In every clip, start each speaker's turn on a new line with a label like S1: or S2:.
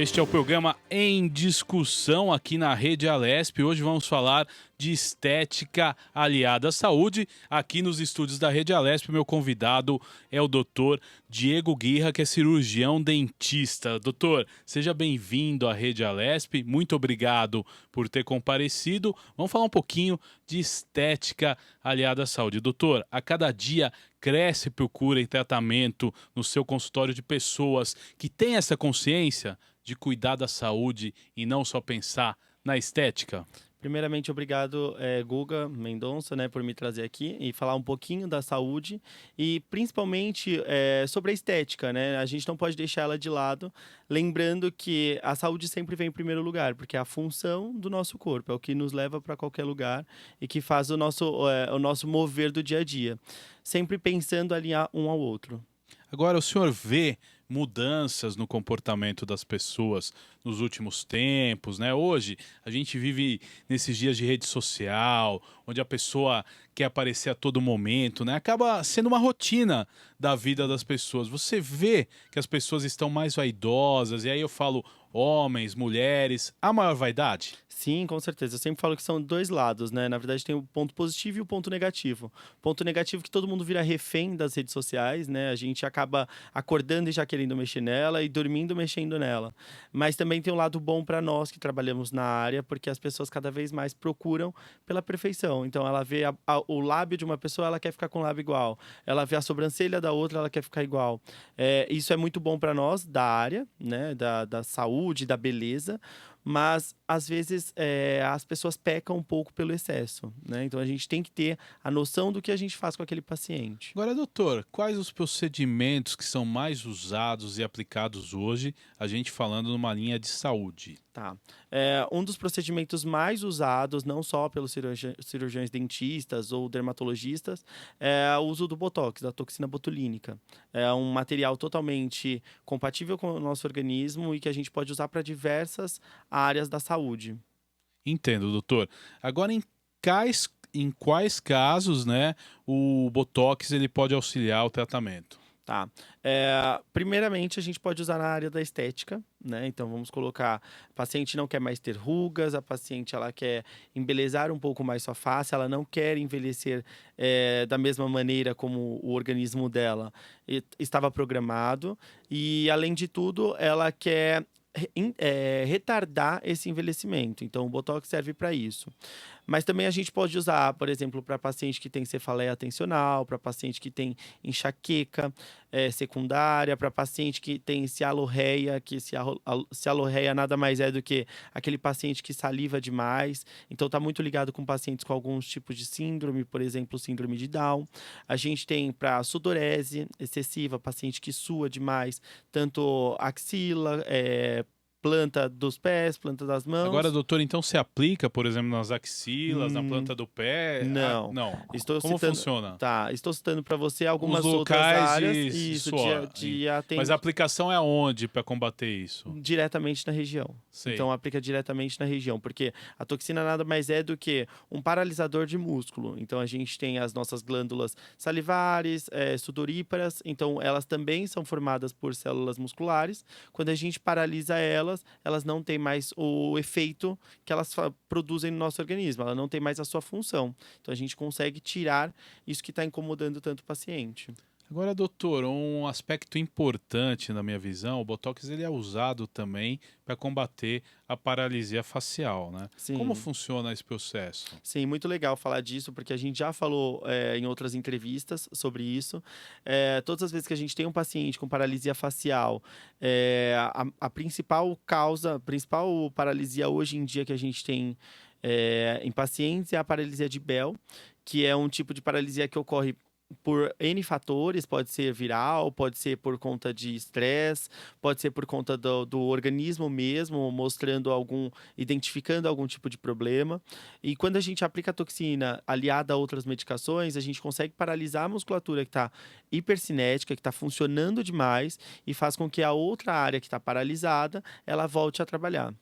S1: Este é o programa Em Discussão aqui na Rede Alesp. Hoje vamos falar de estética aliada à saúde. Aqui nos estúdios da Rede Alesp, meu convidado é o Dr. Diego Guirra, que é cirurgião dentista. Doutor, seja bem-vindo à Rede Alesp. Muito obrigado por ter comparecido. Vamos falar um pouquinho de estética aliada à saúde. Doutor, a cada dia cresce procura e tratamento no seu consultório de pessoas que têm essa consciência de cuidar da saúde e não só pensar na estética?
S2: Primeiramente, obrigado, Guga Mendonça, né, por me trazer aqui e falar um pouquinho da saúde e principalmente sobre a estética, né? A gente não pode deixar ela de lado, lembrando que a saúde sempre vem em primeiro lugar, porque é a função do nosso corpo, é o que nos leva para qualquer lugar e que faz o nosso mover do dia a dia, sempre pensando alinhar um ao outro.
S1: Agora, o senhor vê mudanças no comportamento das pessoas nos últimos tempos, né? Hoje a gente vive nesses dias de rede social, onde a pessoa quer aparecer a todo momento, né? Acaba sendo uma rotina da vida das pessoas. Você vê que as pessoas estão mais vaidosas, e aí eu falo homens, mulheres, a maior vaidade?
S2: Sim, com certeza. Eu sempre falo que são dois lados, né? Na verdade, tem o ponto positivo e o ponto negativo. Ponto negativo é que todo mundo vira refém das redes sociais, né? A gente acaba acordando e já querendo mexer nela e dormindo mexendo nela. Mas também tem um lado bom para nós que trabalhamos na área, porque as pessoas cada vez mais procuram pela perfeição. Então, ela vê o lábio de uma pessoa, ela quer ficar com o lábio igual. Ela vê a sobrancelha da outra, ela quer ficar igual. Isso é muito bom para nós da área, né? Da saúde, da beleza. Mas, às vezes, as pessoas pecam um pouco pelo excesso, né? Então, a gente tem que ter a noção do que a gente faz com aquele paciente.
S1: Agora, doutor, quais os procedimentos que são mais usados e aplicados hoje, a gente falando numa linha de saúde?
S2: Tá. Um dos procedimentos mais usados, não só pelos cirurgiões dentistas ou dermatologistas, é o uso do Botox, da toxina botulínica. É um material totalmente compatível com o nosso organismo e que a gente pode usar para diversas áreas da saúde.
S1: Entendo, doutor. Agora, em quais casos, né, o Botox ele pode auxiliar o tratamento?
S2: Tá. Primeiramente, a gente pode usar na área da estética, né? Então, vamos colocar, a paciente não quer mais ter rugas, a paciente ela quer embelezar um pouco mais sua face, ela não quer envelhecer da mesma maneira como o organismo dela estava programado. E, além de tudo, ela quer retardar esse envelhecimento. Então, o Botox serve para isso. Mas também a gente pode usar, por exemplo, para paciente que tem cefaleia atencional, para paciente que tem enxaqueca secundária, para paciente que tem cialorreia, que cialorreia nada mais é do que aquele paciente que saliva demais. Então, está muito ligado com pacientes com alguns tipos de síndrome, por exemplo, síndrome de Down. A gente tem para sudorese excessiva, paciente que sua demais, tanto axila, planta dos pés, planta das
S1: Agora,
S2: mãos.
S1: doutor, então se aplica, por exemplo, nas axilas, na
S2: Hum,
S1: planta do pé? Ah,
S2: não.
S1: não.
S2: Estou
S1: Como
S2: citando,
S1: funciona?
S2: tá, estou citando para você
S1: Os
S2: algumas outras
S1: locais
S2: áreas,
S1: de
S2: isso,
S1: suor. Mas a aplicação é aonde para combater isso?
S2: diretamente na região.
S1: Sei.
S2: Então aplica diretamente na região, porque a toxina nada mais é do que um paralisador de músculo. Então a gente tem as nossas glândulas salivares, sudoríparas, então elas também são formadas por células musculares. Quando a gente paralisa elas, elas não têm mais o efeito que elas produzem no nosso organismo, ela não tem mais a sua função. Então a gente consegue tirar isso que está incomodando tanto o paciente.
S1: Agora, doutor, um aspecto importante na minha visão, o Botox ele é usado também para combater a paralisia facial, né? Como
S2: Sim.
S1: funciona esse processo?
S2: Sim, muito legal falar disso, porque a gente já falou em outras entrevistas sobre isso. Todas as vezes que a gente tem um paciente com paralisia facial, a principal causa, a principal paralisia hoje em dia que a gente tem em pacientes é a paralisia de Bell, que é um tipo de paralisia que ocorre por N fatores, pode ser viral, pode ser por conta de estresse, pode ser por conta do organismo mesmo, identificando algum tipo de problema. E quando a gente aplica a toxina aliada a outras medicações, a gente consegue paralisar a musculatura que está hipercinética, que está funcionando demais e faz com que a outra área que está paralisada, ela volte a trabalhar.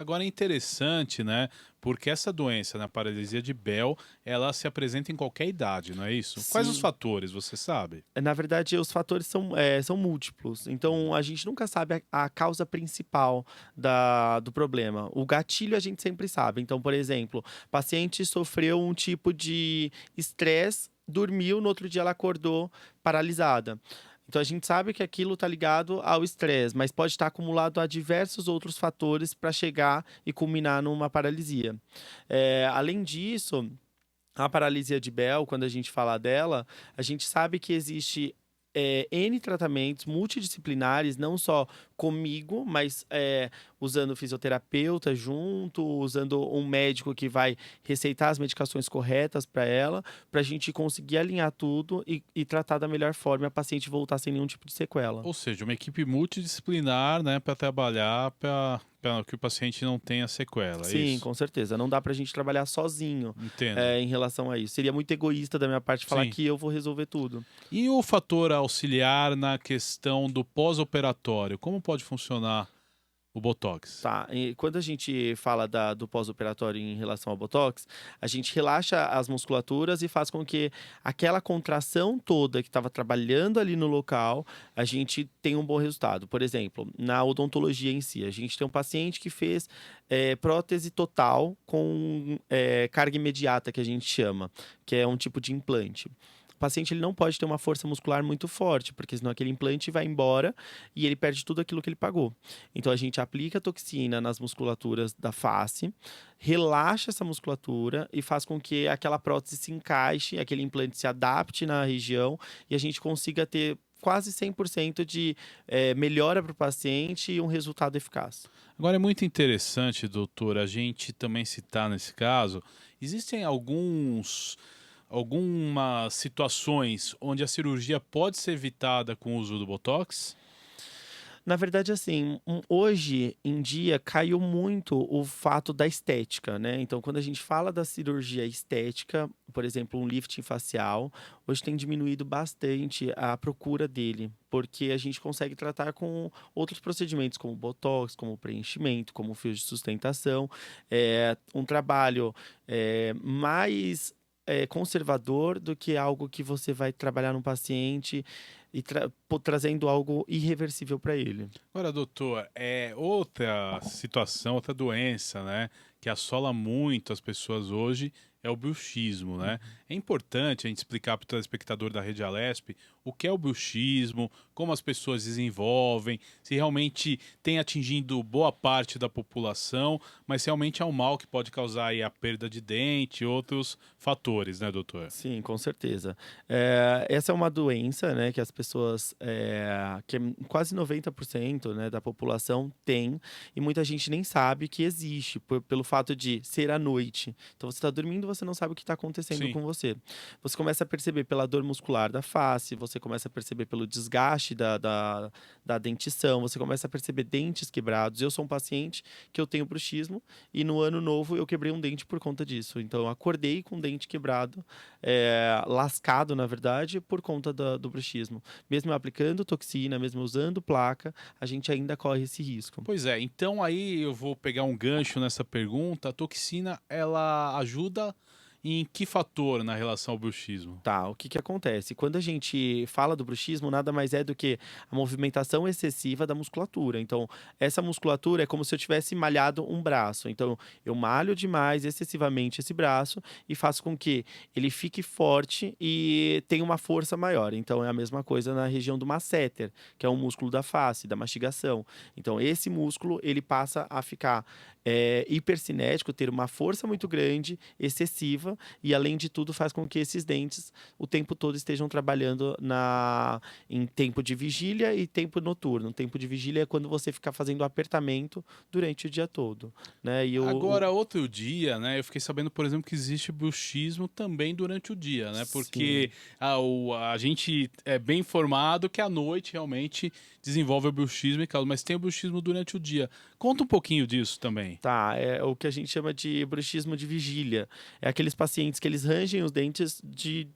S1: Agora é interessante, né? Porque essa doença, na paralisia de Bell, ela se apresenta em qualquer idade, não é isso? Quais os
S2: Sim.
S1: fatores, você sabe?
S2: Na verdade, os fatores são múltiplos. Então, a gente nunca sabe a causa principal do problema. O gatilho a gente sempre sabe. Então, por exemplo, o paciente sofreu um tipo de estresse, dormiu, no outro dia ela acordou paralisada. Então, a gente sabe que aquilo está ligado ao estresse, mas pode estar acumulado a diversos outros fatores para chegar e culminar numa paralisia. Além disso, a paralisia de Bell, quando a gente fala dela, a gente sabe que existe N tratamentos multidisciplinares, não só comigo, mas usando fisioterapeuta junto, usando um médico que vai receitar as medicações corretas para ela, para a gente conseguir alinhar tudo e tratar da melhor forma e a paciente voltar sem nenhum tipo de sequela.
S1: Ou seja, uma equipe multidisciplinar, né, para trabalhar para que o paciente não tenha sequela, é
S2: Sim,
S1: isso?
S2: com certeza. Não dá pra gente trabalhar sozinho,
S1: Entendo.
S2: em relação a isso. Seria muito egoísta da minha parte falar
S1: Sim.
S2: que eu vou resolver tudo.
S1: E o fator auxiliar na questão do pós-operatório, como pode funcionar o Botox?
S2: Tá, e quando a gente fala do pós-operatório em relação ao Botox, a gente relaxa as musculaturas e faz com que aquela contração toda que estava trabalhando ali no local, a gente tenha um bom resultado. Por exemplo, na odontologia em si, a gente tem um paciente que fez prótese total com carga imediata, que a gente chama, que é um tipo de implante. O paciente ele não pode ter uma força muscular muito forte, porque senão aquele implante vai embora e ele perde tudo aquilo que ele pagou. Então a gente aplica toxina nas musculaturas da face, relaxa essa musculatura e faz com que aquela prótese se encaixe, aquele implante se adapte na região e a gente consiga ter quase 100% de melhora para o paciente e um resultado eficaz.
S1: Agora é muito interessante, doutor, a gente também citar nesse caso, existem algumas situações onde a cirurgia pode ser evitada com o uso do Botox?
S2: Na verdade, assim, hoje em dia caiu muito o fato da estética, né? Então, quando a gente fala da cirurgia estética, por exemplo, um lifting facial, hoje tem diminuído bastante a procura dele, porque a gente consegue tratar com outros procedimentos, como botox, como preenchimento, como fio de sustentação. É um trabalho mais conservador do que algo que você vai trabalhar no paciente e trazendo algo irreversível para ele.
S1: Agora, doutor, é outra situação, outra doença, né, que assola muito as pessoas hoje é o bruxismo, né? É importante a gente explicar para o telespectador da Rede Alesp o que é o bruxismo, como as pessoas desenvolvem, se realmente tem atingido boa parte da população, mas realmente é um mal que pode causar aí a perda de dente e outros fatores, né, doutor?
S2: Sim, com certeza. Essa é uma doença, né, que as pessoas, que quase 90%, né, da população tem, e muita gente nem sabe que existe, pelo fato de ser à noite. Então você está dormindo, você não sabe o que está acontecendo
S1: Sim.
S2: com você. Você começa a perceber pela dor muscular da face, você começa a perceber pelo desgaste da dentição, você começa a perceber dentes quebrados. Eu sou um paciente que eu tenho bruxismo, e no ano novo eu quebrei um dente por conta disso. Então eu acordei com um dente quebrado, lascado, na verdade, por conta do bruxismo. Mesmo aplicando toxina, mesmo usando placa, a gente ainda corre esse risco.
S1: Pois é, então aí eu vou pegar um gancho nessa pergunta. A toxina, ela ajuda em que fator na relação ao bruxismo?
S2: Tá, o que que acontece? Quando a gente fala do bruxismo, nada mais é do que a movimentação excessiva da musculatura. Então, essa musculatura é como se eu tivesse malhado um braço. Então, eu malho demais, excessivamente esse braço e faço com que ele fique forte e tenha uma força maior. Então, é a mesma coisa na região do masseter, que é um músculo da face, da mastigação. Então, esse músculo, ele passa a ficar hipercinético, ter uma força muito grande, excessiva, e além de tudo faz com que esses dentes o tempo todo estejam trabalhando em tempo de vigília e tempo noturno. Tempo de vigília é quando você fica fazendo apertamento durante o dia todo, né?
S1: Agora, outro dia, né, eu fiquei sabendo, por exemplo, que existe bruxismo também durante o dia, né? Porque
S2: Sim.
S1: a gente é bem informado que à noite realmente desenvolve o bruxismo e causa, mas tem o bruxismo durante o dia. Conta um pouquinho disso também.
S2: Tá, é o que a gente chama de bruxismo de vigília. É aqueles pacientes que eles rangem os dentes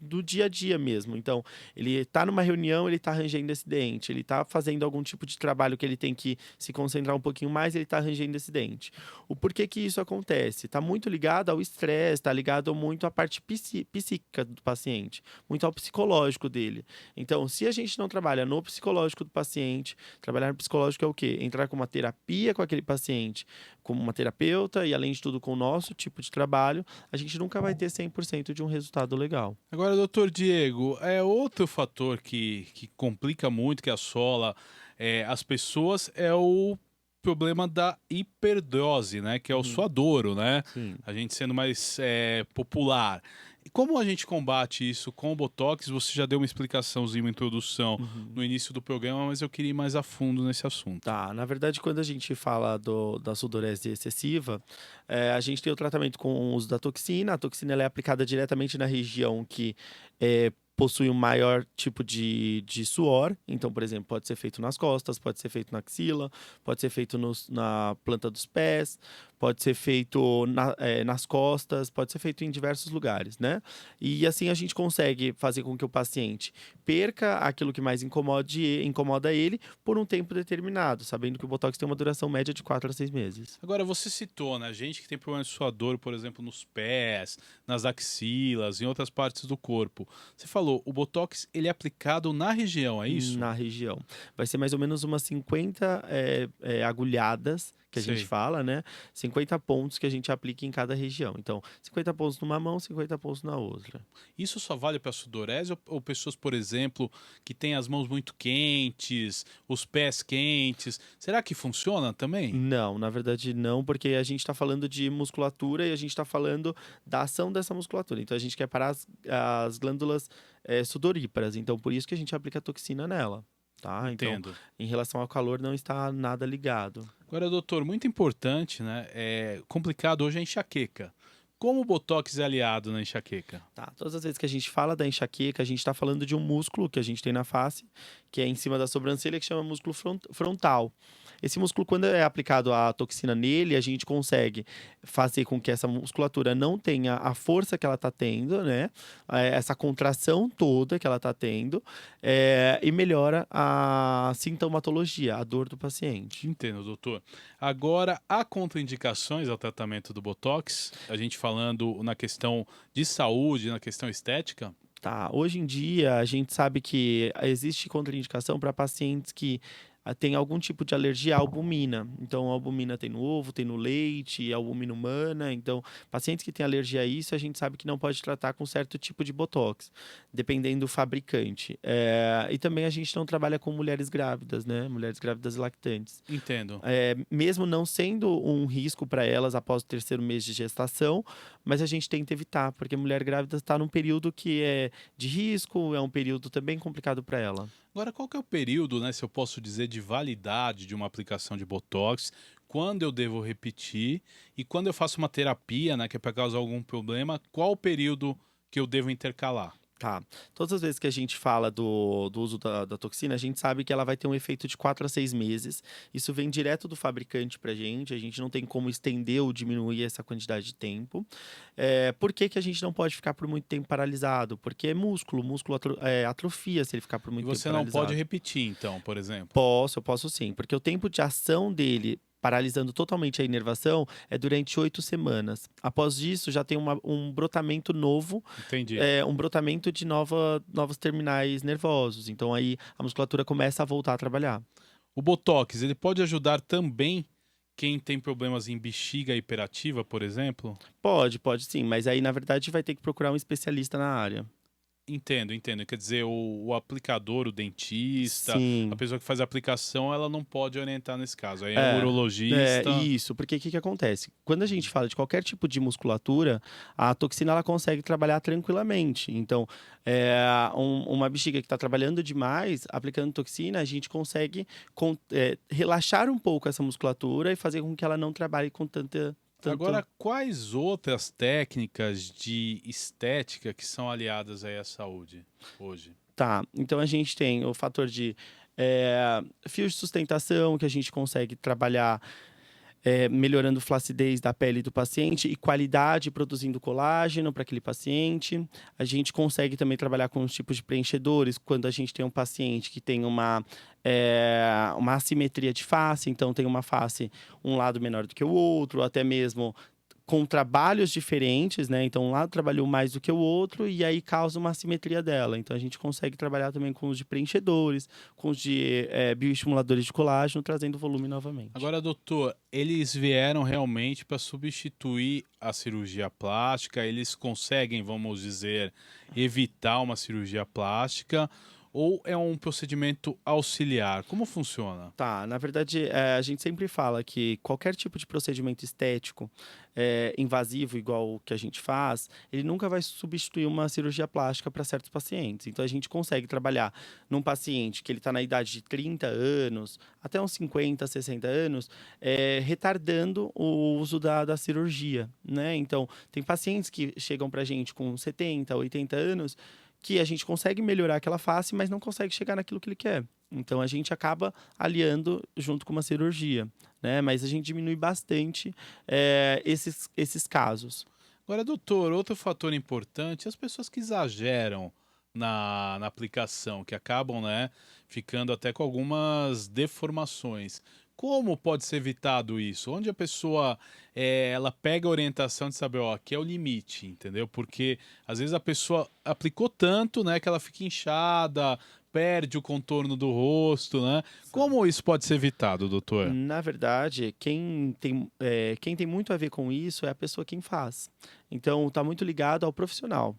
S2: do dia a dia mesmo. Então, ele está numa reunião, ele está rangendo esse dente. Ele está fazendo algum tipo de trabalho que ele tem que se concentrar um pouquinho mais, ele está rangendo esse dente. O porquê que isso acontece? Está muito ligado ao estresse, está ligado muito à parte psíquica do paciente, muito ao psicológico dele. Então, se a gente não trabalha no psicológico do paciente, trabalhar no psicológico é o quê? Entrar com uma terapia com aquele paciente, como uma terapeuta e, além de tudo, com o nosso tipo de trabalho, a gente nunca vai ter 100% de um resultado legal.
S1: Agora, doutor Diego, é outro fator que complica muito, que assola as pessoas, é o problema da hiperdose, né? Que é o
S2: Uhum.
S1: suadouro, né?
S2: Sim.
S1: A gente sendo mais popular. E como a gente combate isso com o Botox? Você já deu uma explicaçãozinha, uma introdução
S2: Uhum.
S1: no início do programa, mas eu queria ir mais a fundo nesse assunto.
S2: Tá, na verdade, quando a gente fala da sudorese excessiva, a gente tem o tratamento com o uso da toxina. A toxina ela é aplicada diretamente na região que possui um maior tipo de suor. Então, por exemplo, pode ser feito nas costas, pode ser feito na axila, pode ser feito na planta dos pés, pode ser feito nas costas, pode ser feito em diversos lugares, né? E assim a gente consegue fazer com que o paciente perca aquilo que mais incomoda ele por um tempo determinado, sabendo que o Botox tem uma duração média de 4 a 6 meses.
S1: Agora, você citou, né? Gente que tem problema de suador, por exemplo, nos pés, nas axilas, em outras partes do corpo. Você falou, o Botox ele é aplicado na região, é isso?
S2: Na região. Vai ser mais ou menos umas 50 agulhadas, que a gente
S1: Sei.
S2: fala, né? 50 pontos que a gente aplica em cada região. Então, 50 pontos numa mão, 50 pontos na outra.
S1: Isso só vale para sudorese ou pessoas, por exemplo, que têm as mãos muito quentes, os pés quentes? Será que funciona também?
S2: Não, na verdade não, porque a gente está falando de musculatura e a gente está falando da ação dessa musculatura. Então, a gente quer parar as glândulas sudoríparas. Então, por isso que a gente aplica toxina nela. Tá? Então,
S1: Entendo.
S2: em relação ao calor, não está nada ligado.
S1: Agora, doutor, muito importante, né? É complicado hoje a enxaqueca. Como o Botox é aliado na enxaqueca?
S2: Tá, todas as vezes que a gente fala da enxaqueca, a gente está falando de um músculo que a gente tem na face, que é em cima da sobrancelha, que chama músculo frontal. Esse músculo, quando é aplicado a toxina nele, a gente consegue fazer com que essa musculatura não tenha a força que ela está tendo, né? Essa contração toda que ela está tendo, e melhora a sintomatologia, a dor do paciente.
S1: Entendo, doutor. Agora, há contraindicações ao tratamento do Botox? A gente falando na questão de saúde, na questão estética?
S2: Tá, hoje em dia a gente sabe que existe contraindicação para pacientes que têm algum tipo de alergia à albumina. Então, a albumina tem no ovo, tem no leite, a albumina humana. Então, pacientes que têm alergia a isso, a gente sabe que não pode tratar com certo tipo de botox, dependendo do fabricante. E também a gente não trabalha com mulheres grávidas, né? Mulheres grávidas e lactantes.
S1: Entendo.
S2: Mesmo não sendo um risco para elas após o terceiro mês de gestação, mas a gente tenta evitar, porque a mulher grávida está num período que é de risco, é um período também complicado para ela.
S1: Agora, qual que é o período, né, se eu posso dizer, de validade de uma aplicação de Botox? Quando eu devo repetir? E quando eu faço uma terapia, né, que é para causar algum problema, qual o período que eu devo intercalar?
S2: Tá. Todas as vezes que a gente fala do uso da toxina, a gente sabe que ela vai ter um efeito de 4 a 6 meses. Isso vem direto do fabricante pra gente. A gente não tem como estender ou diminuir essa quantidade de tempo. Por que que a gente não pode ficar por muito tempo paralisado? Porque é músculo. O músculo atrofia se ele ficar por
S1: E
S2: muito tempo
S1: você não
S2: paralisado.
S1: pode repetir, então, por exemplo.
S2: Eu posso sim. Porque o tempo de ação dele, paralisando totalmente a inervação, é durante 8 semanas. Após isso, já tem um brotamento novo,
S1: Entendi.
S2: um brotamento de novos terminais nervosos. Então, aí a musculatura começa a voltar a trabalhar.
S1: O Botox, ele pode ajudar também quem tem problemas em bexiga hiperativa, por exemplo?
S2: Pode sim. Mas aí, na verdade, vai ter que procurar um especialista na área.
S1: Entendo, entendo. Quer dizer, o aplicador, o dentista, a
S2: Sim.
S1: pessoa que faz a aplicação, ela não pode orientar nesse caso. Aí é um
S2: É,
S1: urologista.
S2: isso, porque o que acontece? Quando a gente fala de qualquer tipo de musculatura, a toxina ela consegue trabalhar tranquilamente. Então, uma bexiga que está trabalhando demais, aplicando toxina, a gente consegue relaxar um pouco essa musculatura e fazer com que ela não trabalhe com tanto.
S1: Agora, quais outras técnicas de estética que são aliadas aí à saúde hoje?
S2: Tá, então a gente tem o fator de fios de sustentação, que a gente consegue trabalhar melhorando flacidez da pele do paciente e qualidade produzindo colágeno para aquele paciente. A gente consegue também trabalhar com os tipos de preenchedores quando a gente tem um paciente que tem uma assimetria de face, então tem uma face um lado menor do que o outro, ou até mesmo com trabalhos diferentes, né? Então, um lado trabalhou mais do que o outro e aí causa uma assimetria dela. Então, a gente consegue trabalhar também com os de preenchedores, com os de bioestimuladores de colágeno, trazendo volume novamente.
S1: Agora, doutor, eles vieram realmente para substituir a cirurgia plástica? Eles conseguem, vamos dizer, evitar uma cirurgia plástica? Ou é um procedimento auxiliar? Como funciona?
S2: Tá, na verdade, a gente sempre fala que qualquer tipo de procedimento estético invasivo, igual o que a gente faz, ele nunca vai substituir uma cirurgia plástica para certos pacientes. Então, a gente consegue trabalhar num paciente que ele está na idade de 30 anos, até uns 50, 60 anos, retardando o uso da cirurgia, né? Então, tem pacientes que chegam para a gente com 70, 80 anos, que a gente consegue melhorar aquela face, mas não consegue chegar naquilo que ele quer. Então, a gente acaba aliando junto com uma cirurgia, né? Mas a gente diminui bastante esses casos.
S1: Agora, doutor, outro fator importante, as pessoas que exageram na aplicação, que acabam, né, ficando até com algumas deformações. Como pode ser evitado isso? Onde a pessoa ela pega a orientação de saber, ó, aqui é o limite, entendeu? Porque às vezes a pessoa aplicou tanto, né, que ela fica inchada, perde o contorno do rosto, né? Como isso pode ser evitado, doutor?
S2: Na verdade, quem tem muito a ver com isso é a pessoa quem faz. Então, está muito ligado ao profissional.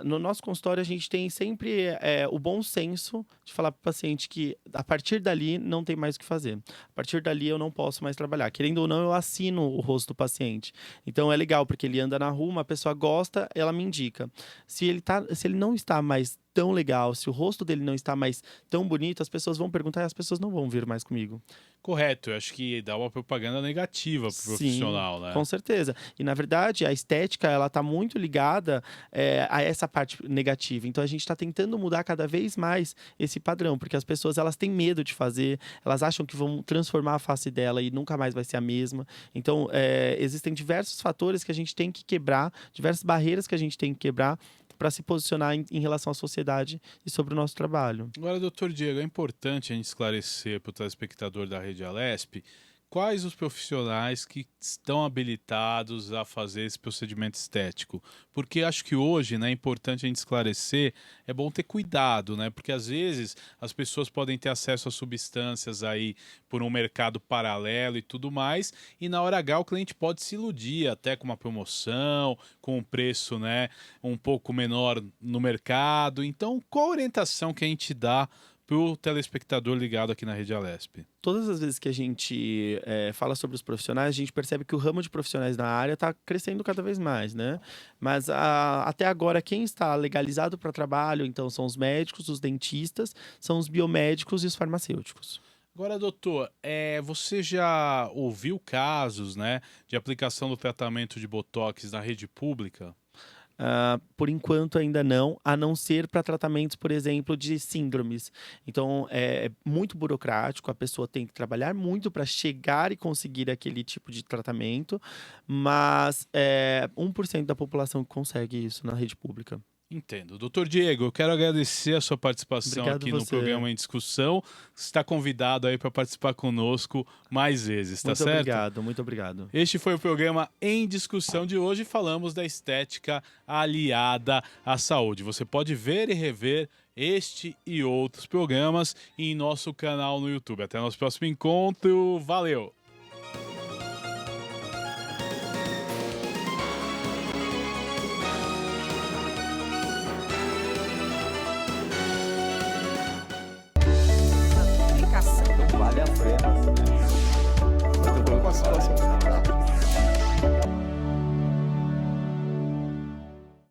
S2: No nosso consultório, a gente tem sempre o bom senso de falar para o paciente que a partir dali não tem mais o que fazer. A partir dali eu não posso mais trabalhar. Querendo ou não, eu assino o rosto do paciente. Então é legal, porque ele anda na rua, uma pessoa gosta, ela me indica. Se ele não está mais tão legal, se o rosto dele não está mais tão bonito, as pessoas vão perguntar e as pessoas não vão vir mais comigo.
S1: Correto, eu acho que dá uma propaganda negativa pro profissional, né?
S2: Com certeza. E, na verdade, a estética, ela está muito ligada a essa parte negativa. Então, a gente está tentando mudar cada vez mais esse padrão, porque as pessoas, elas têm medo de fazer, elas acham que vão transformar a face dela e nunca mais vai ser a mesma. Então, existem diversos fatores que a gente tem que quebrar, diversas barreiras que a gente tem que quebrar para se posicionar em relação à sociedade e sobre o nosso trabalho.
S1: Agora, doutor Diego, é importante a gente esclarecer para o telespectador da Rede Alesp quais os profissionais que estão habilitados a fazer esse procedimento estético. Porque acho que hoje, né, é importante a gente esclarecer, é bom ter cuidado, né? Porque às vezes as pessoas podem ter acesso a substâncias aí por um mercado paralelo e tudo mais, e na hora H o cliente pode se iludir até com uma promoção, com um preço, né, um pouco menor no mercado. Então, qual a orientação que a gente dá para o telespectador ligado aqui na Rede Alesp?
S2: Todas as vezes que a gente fala sobre os profissionais, a gente percebe que o ramo de profissionais na área está crescendo cada vez mais, né? Mas até agora, quem está legalizado para trabalho, então, são os médicos, os dentistas, são os biomédicos e os farmacêuticos.
S1: Agora, doutor, você já ouviu casos, né, de aplicação do tratamento de Botox na rede pública?
S2: Por enquanto ainda não, a não ser para tratamentos, por exemplo, de síndromes. Então, é muito burocrático, a pessoa tem que trabalhar muito para chegar e conseguir aquele tipo de tratamento, mas 1% da população que consegue isso na rede pública.
S1: Entendo. Doutor Diego, eu quero agradecer a sua participação
S2: Obrigado
S1: aqui no
S2: você.
S1: programa Em Discussão. Você está convidado aí para participar conosco mais vezes, tá
S2: Muito
S1: certo?
S2: obrigado, muito obrigado.
S1: Este foi o programa Em Discussão de hoje. Falamos da estética aliada à saúde. Você pode ver e rever este e outros programas em nosso canal no YouTube. Até nosso próximo encontro. Valeu!